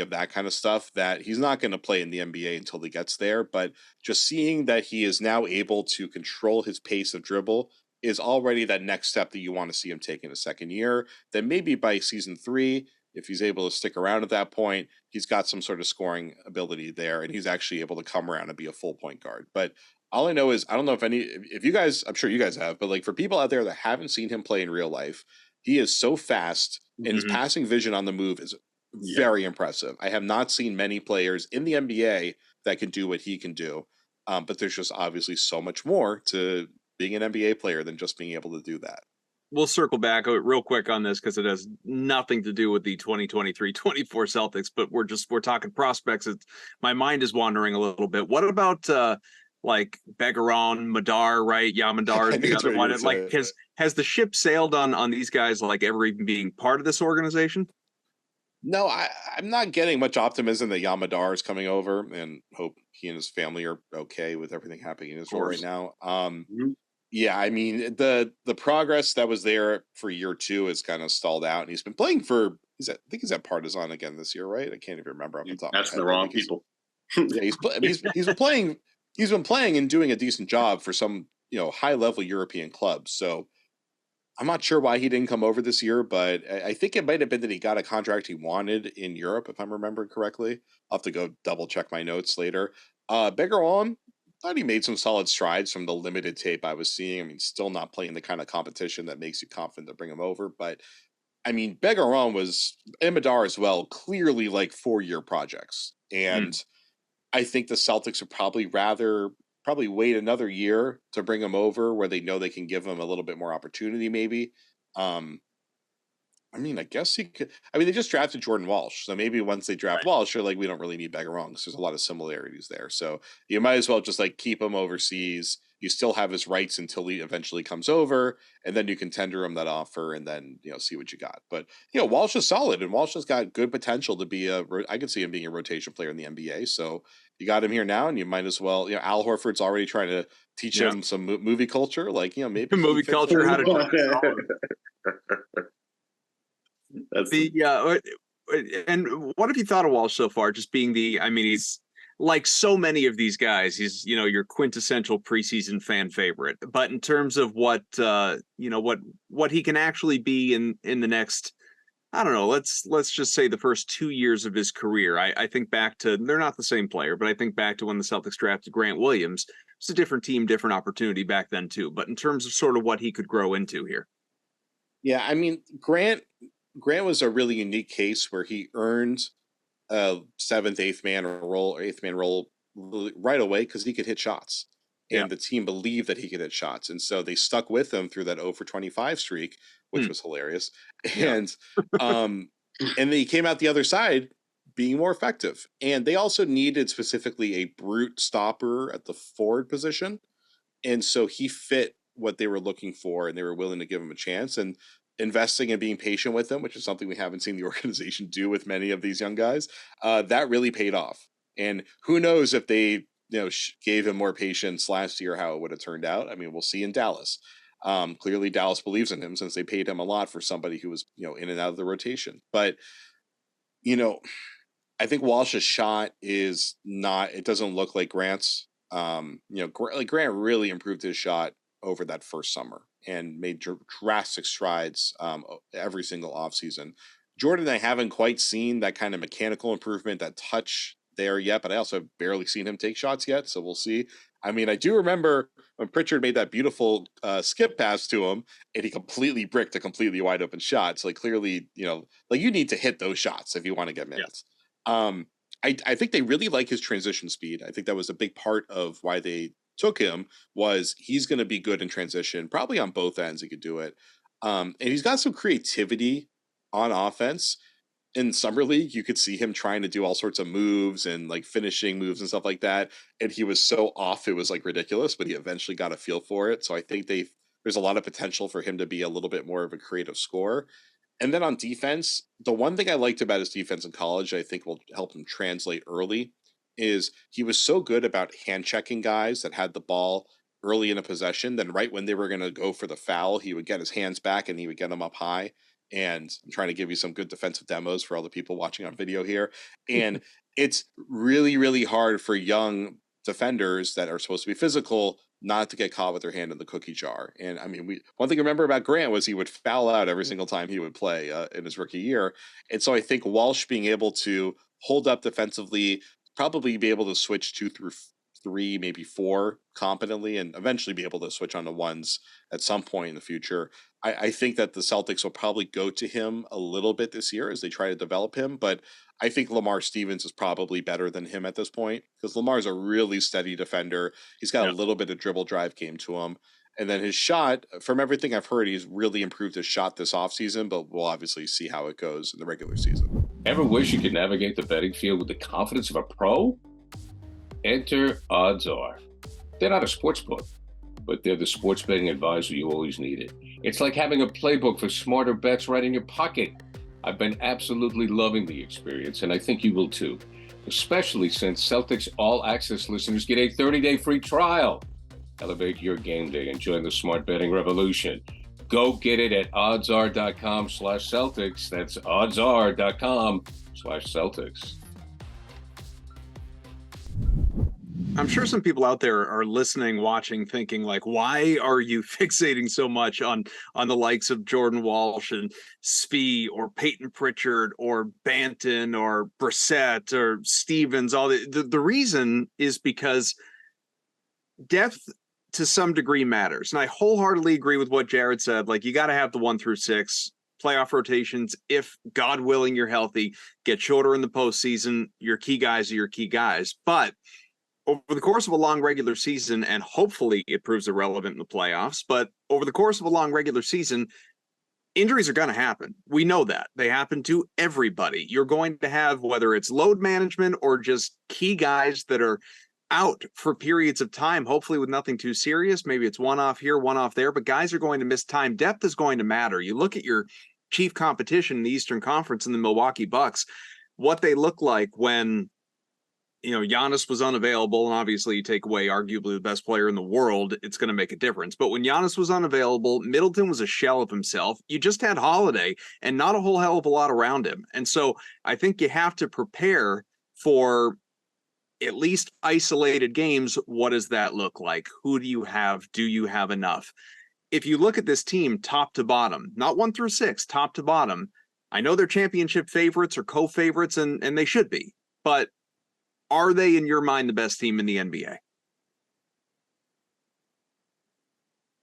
of that kind of stuff, that he's not going to play in the NBA until he gets there. But just seeing that he is now able to control his pace of dribble is already that next step that you want to see him take in a second year. Then maybe by season 3, if he's able to stick around at that point, he's got some sort of scoring ability there, and he's actually able to come around and be a full point guard. But all I know is, I don't know if you guys, I'm sure you guys have, but like for people out there that haven't seen him play in real life, he is so fast, and his passing vision on the move is very impressive. I have not seen many players in the NBA that can do what he can do. But there's just obviously so much more to being an NBA player than just being able to do that. We'll circle back real quick on this because it has nothing to do with the 2023-24 Celtics, but we're talking prospects. My mind is wandering a little bit. What about like Begaron, Madar, right? Yamadar is the other one. Like, has the ship sailed on these guys, like ever even being part of this organization? No, I'm not getting much optimism that Yamadar is coming over, and hope he and his family are okay with everything happening in Israel right now. Yeah, I mean, the progress that was there for year 2 is kind of stalled out, and he's been playing for, I think he's at Partizan again this year, right? I can't even remember off the top of my head. That's the wrong people. Yeah, he's been playing and doing a decent job for some high level European clubs. So I'm not sure why he didn't come over this year, but I think it might have been that he got a contract he wanted in Europe, if I'm remembering correctly. I'll have to go double check my notes later. Begaron, thought he made some solid strides from the limited tape I was seeing. I mean, still not playing the kind of competition that makes you confident to bring him over, but I mean, Begaron was, and Madar as well, clearly like 4-year projects. And I think the Celtics would probably wait another year to bring him over where they know they can give him a little bit more opportunity, maybe. Um, I mean, I guess he could. I mean, they just drafted Jordan Walsh, so maybe once they draft Walsh, they're like, we don't really need Begaron because there's a lot of similarities there. So you might as well just like keep him overseas. You still have his rights until he eventually comes over, and then you can tender him that offer, and then see what you got. But Walsh is solid, and Walsh has got good potential to be I could see him being a rotation player in the NBA. So you got him here now, and you might as well. Al Horford's already trying to teach him some movie culture, like maybe movie culture, how to. That's and what have you thought of Walsh so far? Just being he's like so many of these guys, he's your quintessential preseason fan favorite. But in terms of what he can actually be in the next, I don't know, let's just say the first 2 years of his career. I think back to, they're not the same player, but I think back to when the Celtics drafted Grant Williams. It's a different team, different opportunity back then too. But in terms of sort of what he could grow into here. Yeah, I mean, Grant was a really unique case where he earned a eighth man role right away because he could hit shots, and the team believed that he could hit shots, and so they stuck with him through that 0 for 25 streak, which was hilarious. And and then he came out the other side being more effective, and they also needed specifically a brute stopper at the forward position, and so he fit what they were looking for, and they were willing to give him a chance. And investing and being patient with them, which is something we haven't seen the organization do with many of these young guys, that really paid off. And who knows if they gave him more patience last year, how it would have turned out. I mean, we'll see in Dallas. Clearly Dallas believes in him since they paid him a lot for somebody who was in and out of the rotation. But I think Walsh's shot is not, it doesn't look like Grant's. Like Grant really improved his shot over that first summer and made drastic strides every single offseason. Jordan, I haven't quite seen that kind of mechanical improvement, that touch there yet, but I also have barely seen him take shots yet, so we'll see. I mean, I do remember when Pritchard made that beautiful skip pass to him, and he completely bricked a completely wide open shot. So, like, clearly, like you need to hit those shots if you want to get minutes. Yeah. I think they really like his transition speed. I think that was a big part of why they took him, was he's going to be good in transition, probably on both ends. He could do it. And he's got some creativity on offense. In Summer League, you could see him trying to do all sorts of moves and like finishing moves and stuff like that. And he was so off, it was like ridiculous, but he eventually got a feel for it. So I think there's a lot of potential for him to be a little bit more of a creative scorer. And then on defense, the one thing I liked about his defense in college, I think will help him translate early, is he was so good about hand checking guys that had the ball early in a possession. Then right when they were going to go for the foul, he would get his hands back and he would get them up high. And I'm trying to give you some good defensive demos for all the people watching on video here. And it's really, really hard for young defenders that are supposed to be physical not to get caught with their hand in the cookie jar. And I mean, one thing to remember about Grant was he would foul out every single time he would play in his rookie year. And so I think Walsh being able to hold up defensively, probably be able to switch 2 through 3, maybe 4 competently, and eventually be able to switch on to ones at some point in the future. I think that the Celtics will probably go to him a little bit this year as they try to develop him, but I think Lamar Stevens is probably better than him at this point, because Lamar's a really steady defender. He's got a little bit of dribble drive game to him. And then his shot, from everything I've heard, he's really improved his shot this offseason, but we'll obviously see how it goes in the regular season. Ever wish you could navigate the betting field with the confidence of a pro? Enter Odds Are. They're not a sports book, but they're the sports betting advisor you always needed. It's like having a playbook for smarter bets right in your pocket. I've been absolutely loving the experience, and I think you will too, especially since Celtics All Access listeners get a 30-day free trial. Elevate your game day and join the smart betting revolution. Go get it at oddsr.com/Celtics. That's oddsr.com/Celtics. I'm sure some people out there are listening, watching, thinking like, why are you fixating so much on the likes of Jordan Walsh and Spee or Payton Pritchard or Banton or Brissett or Stevens? All the reason is because depth to some degree matters. And I wholeheartedly agree with what Jared said. Like, you got to have the 1 through 6 playoff rotations. If God willing, you're healthy, get shorter in the postseason. Your key guys are your key guys. But over the course of a long regular season, and hopefully it proves irrelevant in the playoffs, but over the course of a long regular season, injuries are going to happen. We know that. They happen to everybody. You're going to have, whether it's load management or just key guys that are out for periods of time, hopefully with nothing too serious. Maybe it's one off here, one off there, but guys are going to miss time. Depth is going to matter. You look at your chief competition in the Eastern Conference in the Milwaukee Bucks, what they look like when Giannis was unavailable, and obviously you take away arguably the best player in the world, it's going to make a difference. But when Giannis was unavailable, Middleton was a shell of himself. You just had Holiday and not a whole hell of a lot around him. And so I think you have to prepare for at least isolated games. What does that look like? Who do you have? Do you have enough? If you look at this team top to bottom, not 1 through 6, top to bottom, I know they're championship favorites or co-favorites, and they should be, but are they, in your mind, the best team in the NBA?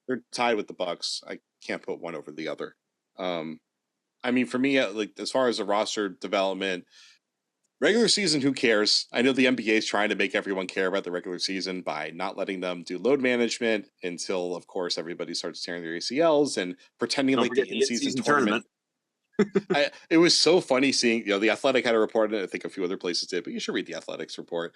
They're tied with the Bucks. I can't put one over the other. I mean, for me, like, as far as the roster development, regular season, who cares? I know the NBA is trying to make everyone care about the regular season by not letting them do load management until, of course, everybody starts tearing their ACLs and pretending like the in-season tournament. It was so funny seeing, the Athletic had a report, and I think a few other places did, but you should read the Athletics report.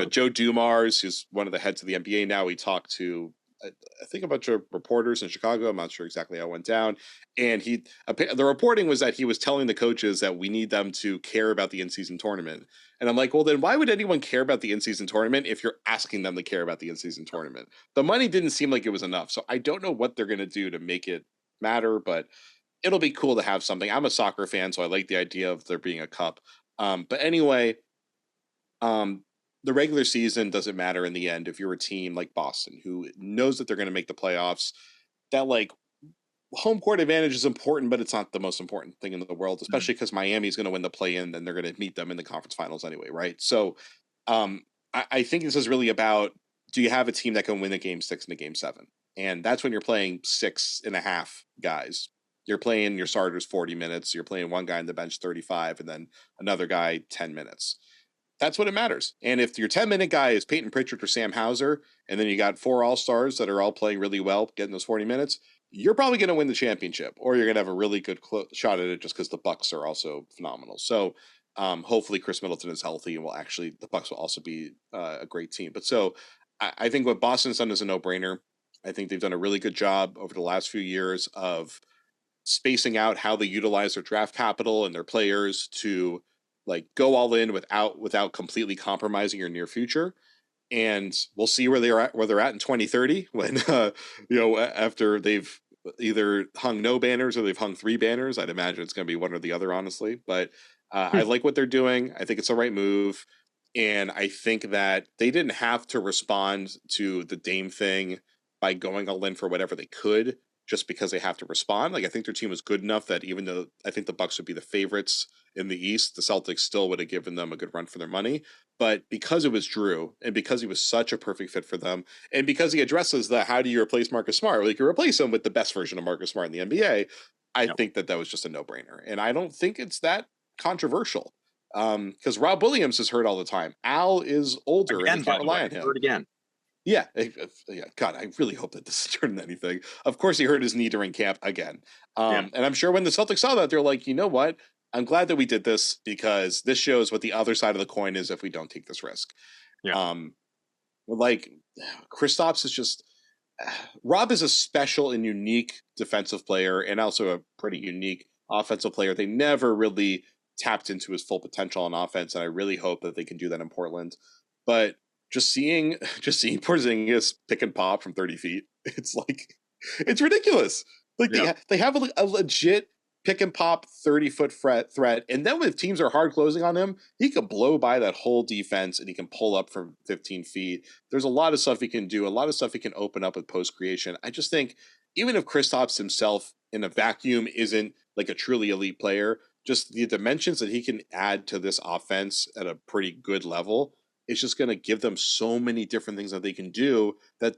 Joe Dumars, who's one of the heads of the NBA now, he talked to, I think, a bunch of reporters in Chicago. I'm not sure exactly how it went down. And the reporting was that he was telling the coaches that we need them to care about the in-season tournament. And I'm like, well, then why would anyone care about the in-season tournament if you're asking them to care about the in-season tournament? The money didn't seem like it was enough. So I don't know what they're going to do to make it matter, but it'll be cool to have something. I'm a soccer fan, so I like the idea of there being a cup. But anyway, the regular season doesn't matter in the end if you're a team like Boston who knows that they're going to make the playoffs. That, like, home court advantage is important, but it's not the most important thing in the world, especially because Miami is going to win the play-in, then they're going to meet them in the conference finals anyway, right? So I think this is really about, do you have a team that can win a game 6 and a game 7? And that's when you're playing 6.5 guys. You're playing your starters 40 minutes. You're playing one guy on the bench 35, and then another guy 10 minutes. That's what it matters. And if your 10-minute guy is Payton Pritchard or Sam Hauser, and then you got 4 all-stars that are all playing really well, getting those 40 minutes, you're probably going to win the championship, or you're going to have a really good shot at it just because the Bucks are also phenomenal. So hopefully Chris Middleton is healthy, and the Bucks will also be a great team. But so I think what Boston's done is a no-brainer. I think they've done a really good job over the last few years of spacing out how they utilize their draft capital and their players to, like, go all in without completely compromising your near future. And we'll see where they're at in 2030 when after they've either hung no banners or they've hung 3 banners. I'd imagine it's going to be one or the other, honestly. But I like what they're doing. I think it's the right move. And I think that they didn't have to respond to the Dame thing by going all in for whatever they could, just because they have to respond. Like, I think their team was good enough that even though I think the Bucks would be the favorites in the East, the Celtics still would have given them a good run for their money. But because it was Drew, and because he was such a perfect fit for them, and because he addresses the how do you replace Marcus Smart? Well, you can replace him with the best version of Marcus Smart in the NBA. I think that was just a no-brainer. And I don't think it's that controversial. Because Rob Williams is hurt all the time. Al is older and can't rely on him. Hurt again. Yeah, God, I really hope that this is turning anything. Of course, he hurt his knee during camp again. And I'm sure when the Celtics saw that, they're like, you know what? I'm glad that we did this, because this shows what the other side of the coin is if we don't take this risk. Yeah. Like, Kristaps is just... Rob is a special and unique defensive player, and also a pretty unique offensive player. They never really tapped into his full potential on offense, and I really hope that they can do that in Portland. But just seeing Porzingis pick and pop from 30 feet, it's ridiculous. Like, they have a legit pick and pop 30-foot threat. And then when teams are hard closing on him, he can blow by that whole defense and he can pull up from 15 feet. There's a lot of stuff he can do, a lot of stuff he can open up with post creation. I just think even if Kristaps himself in a vacuum isn't like a truly elite player, just the dimensions that he can add to this offense at a pretty good level, it's just going to give them so many different things that they can do that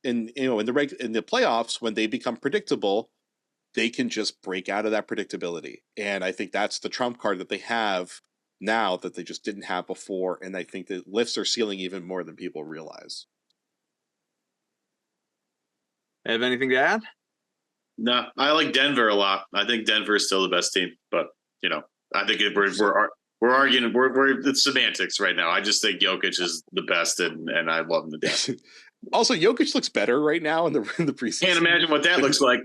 in the playoffs, when they become predictable, they can just break out of that predictability. And I think that's the trump card that they have now that they just didn't have before. And I think that lifts their ceiling even more than people realize. Have anything to add? No, I like Denver a lot. I think Denver is still the best team, but I think we're arguing. It's semantics right now. I just think Jokic is the best, and I love him to death. Also, Jokic looks better right now in the preseason. Can't imagine what that looks like.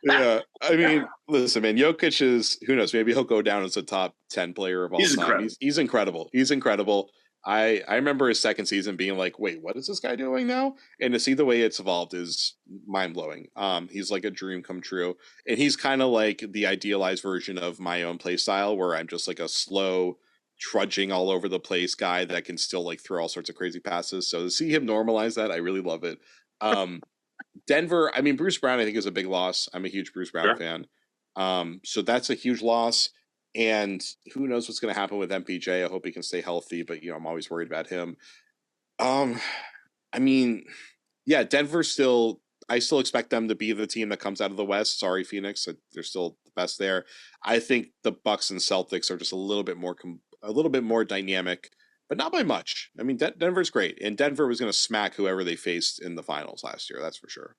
Yeah, I mean, listen, man, Jokic is, who knows? Maybe he'll go down as a top 10 player of all time. He's incredible. He's incredible. I remember his second season being like, wait, what is this guy doing now? And to see the way it's evolved is mind blowing. He's like a dream come true, and he's kind of like the idealized version of my own play style, where I'm just like a slow, trudging all over the place guy that can still like throw all sorts of crazy passes. So to see him normalize that, I really love it. Denver, I mean, Bruce Brown, I think is a big loss. I'm a huge Bruce Brown fan. So that's a huge loss. And who knows what's going to happen with MPJ. I hope he can stay healthy, but I'm always worried about him. I mean, yeah, Denver I still expect them to be the team that comes out of the West. Sorry, Phoenix, they're still the best there. I think the Bucks and Celtics are just a little bit more dynamic, but not by much. I mean, Denver's great, and Denver was going to smack whoever they faced in the finals last year. That's for sure.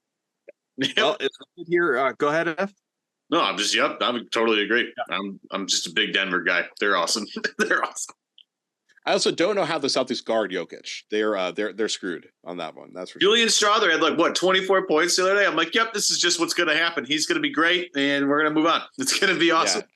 Well, it's here. Go ahead, F. No, I would totally agree. I'm just a big Denver guy. They're awesome. They're awesome. I also don't know how the Celtics guard Jokic. They're screwed on that one. That's for Julian Strawther had 24 points the other day. I'm like, yep, this is just what's going to happen. He's going to be great, and we're going to move on. It's going to be awesome. Yeah.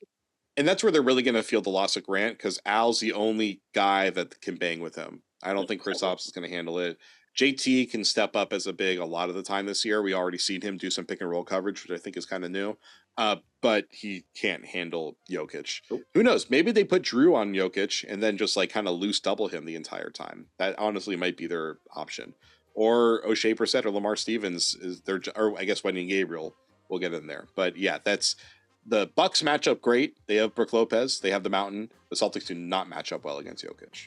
And that's where they're really going to feel the loss of Grant, because Al's the only guy that can bang with him. I don't think Kristaps is going to handle it. JT can step up as a big a lot of the time this year. We already seen him do some pick and roll coverage, which I think is kind of new. But he can't handle Jokic. Who knows? Maybe they put Drew on Jokic and then just like kind of loose double him the entire time. That honestly might be their option. Or O'Shea Brissett or Lamar Stevens or I guess Wendy Gabriel will get in there. But yeah, that's the Bucks match up great. They have Brook Lopez. They have the Mountain. The Celtics do not match up well against Jokic.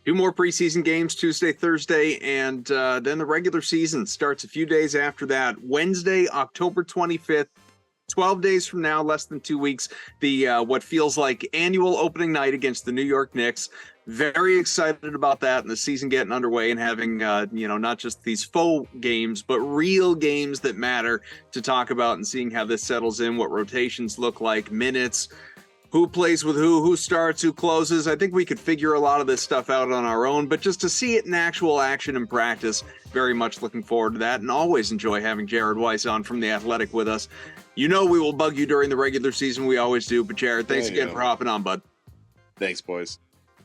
2 more preseason games, Tuesday, Thursday, and then the regular season starts a few days after that. Wednesday, October 25th, 12 days from now, less than 2 weeks, the what feels like annual opening night against the New York Knicks. Very excited about that and the season getting underway and having, not just these faux games, but real games that matter to talk about and seeing how this settles in, what rotations look like, minutes, who plays with who starts, who closes. I think we could figure a lot of this stuff out on our own, but just to see it in actual action and practice, very much looking forward to that, and always enjoy having Jared Weiss on from The Athletic with us. We will bug you during the regular season. We always do, but Jared, thanks again for hopping on, bud. Thanks, boys.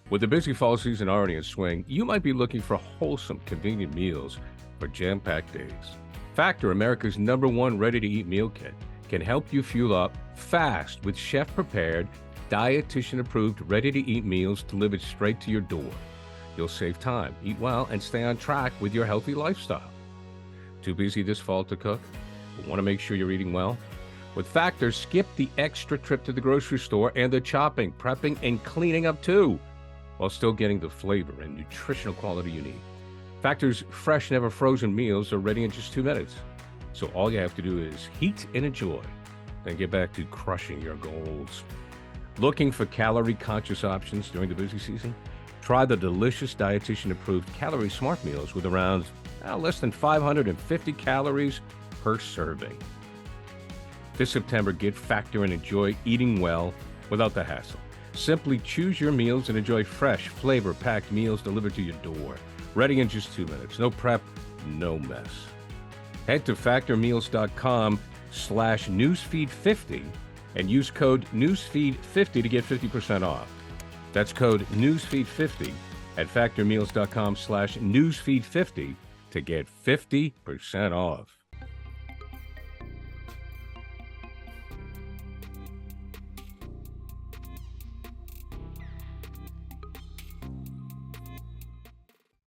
With the busy fall season already in swing, you might be looking for wholesome, convenient meals for jam-packed days. Factor, America's #1 ready-to-eat meal kit, can help you fuel up fast with chef-prepared, dietitian-approved, ready-to-eat meals delivered straight to your door. You'll save time, eat well, and stay on track with your healthy lifestyle. Too busy this fall to cook? But want to make sure you're eating well? With Factor, skip the extra trip to the grocery store and the chopping, prepping, and cleaning up too, while still getting the flavor and nutritional quality you need. Factor's fresh, never frozen meals are ready in just 2 minutes. So all you have to do is heat and enjoy, then get back to crushing your goals. Looking for calorie-conscious options during the busy season? Try the delicious dietitian-approved Calorie Smart meals with around less than 550 calories per serving. This September, get Factor and enjoy eating well without the hassle. Simply choose your meals and enjoy fresh, flavor-packed meals delivered to your door. Ready in just 2 minutes. No prep, no mess. Head to factormeals.com/newsfeed50 and use code newsfeed50 to get 50% off. That's code newsfeed50 at factormeals.com/newsfeed50 to get 50% off.